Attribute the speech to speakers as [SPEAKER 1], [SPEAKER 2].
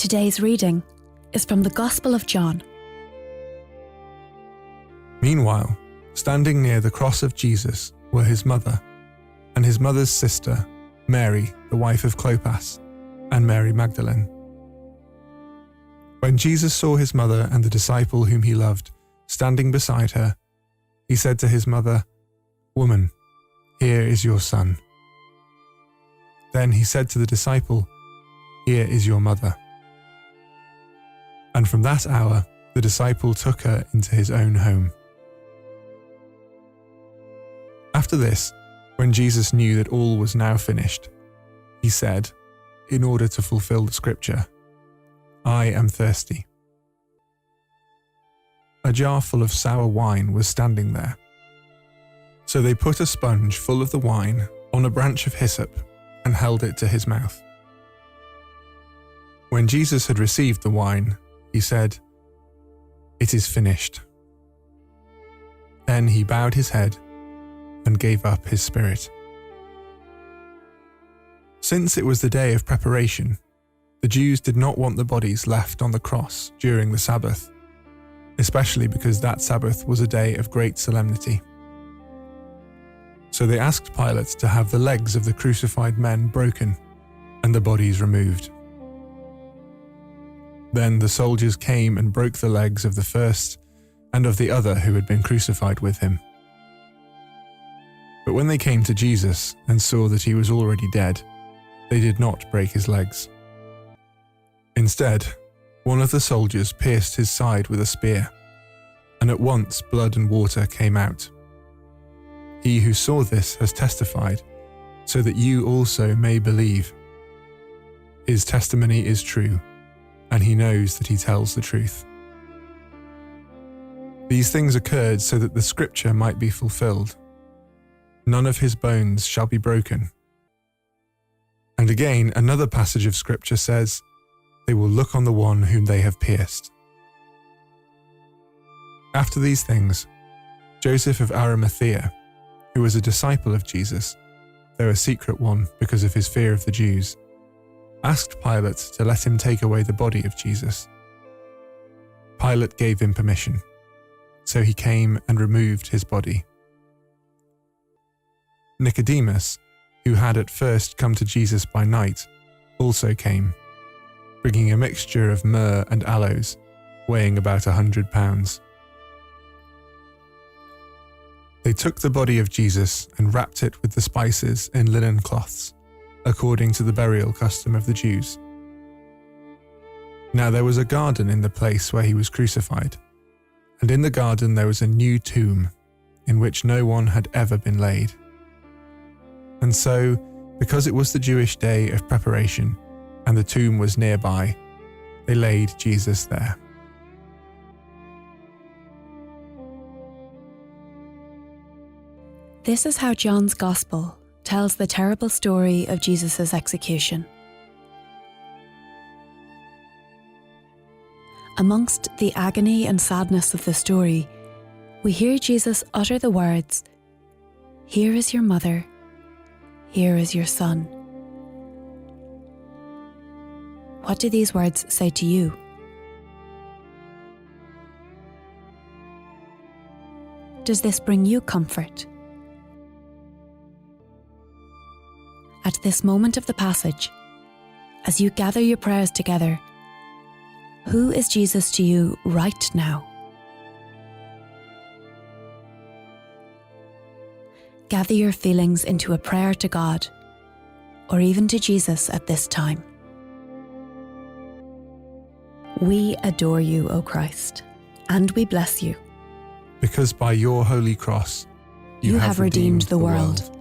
[SPEAKER 1] Today's reading is from the Gospel of John.
[SPEAKER 2] Meanwhile, standing near the cross of Jesus were his mother, and his mother's sister, Mary, the wife of Clopas, and Mary Magdalene. When Jesus saw his mother and the disciple whom he loved standing beside her, he said to his mother, "Woman, here is your son." Then he said to the disciple, "Here is your mother." And from that hour, the disciple took her into his own home. After this, when Jesus knew that all was now finished, he said, in order to fulfill the scripture, "I am thirsty." A jar full of sour wine was standing there. So they put a sponge full of the wine on a branch of hyssop and held it to his mouth. When Jesus had received the wine, he said, "It is finished." Then he bowed his head and gave up his spirit. Since it was the day of preparation, the Jews did not want the bodies left on the cross during the Sabbath, especially because that Sabbath was a day of great solemnity. So they asked Pilate to have the legs of the crucified men broken and the bodies removed. Then the soldiers came and broke the legs of the first and of the other who had been crucified with him. But when they came to Jesus and saw that he was already dead, they did not break his legs. Instead, one of the soldiers pierced his side with a spear, and at once blood and water came out. He who saw this has testified, so that you also may believe. His testimony is true, and he knows that he tells the truth. These things occurred so that the scripture might be fulfilled. None of his bones shall be broken. And again, another passage of scripture says, "They will look on the one whom they have pierced." After these things, Joseph of Arimathea, who was a disciple of Jesus, though a secret one because of his fear of the Jews, asked Pilate to let him take away the body of Jesus. Pilate gave him permission, so he came and removed his body. Nicodemus, who had at first come to Jesus by night, also came, bringing a mixture of myrrh and aloes, weighing about 100 pounds. They took the body of Jesus and wrapped it with the spices in linen cloths, according to the burial custom of the Jews. Now there was a garden in the place where he was crucified, and in the garden there was a new tomb, in which no one had ever been laid. And so, because it was the Jewish day of preparation, and the tomb was nearby, they laid Jesus there.
[SPEAKER 1] This is how John's Gospel tells the terrible story of Jesus' execution. Amongst the agony and sadness of the story, we hear Jesus utter the words, "Here is your mother, here is your son." What do these words say to you? Does this bring you comfort? At this moment of the passage, as you gather your prayers together, who is Jesus to you right now? Gather your feelings into a prayer to God, or even to Jesus at this time. We adore you, O Christ, and we bless you.
[SPEAKER 2] Because by your holy cross,
[SPEAKER 1] You have redeemed the world.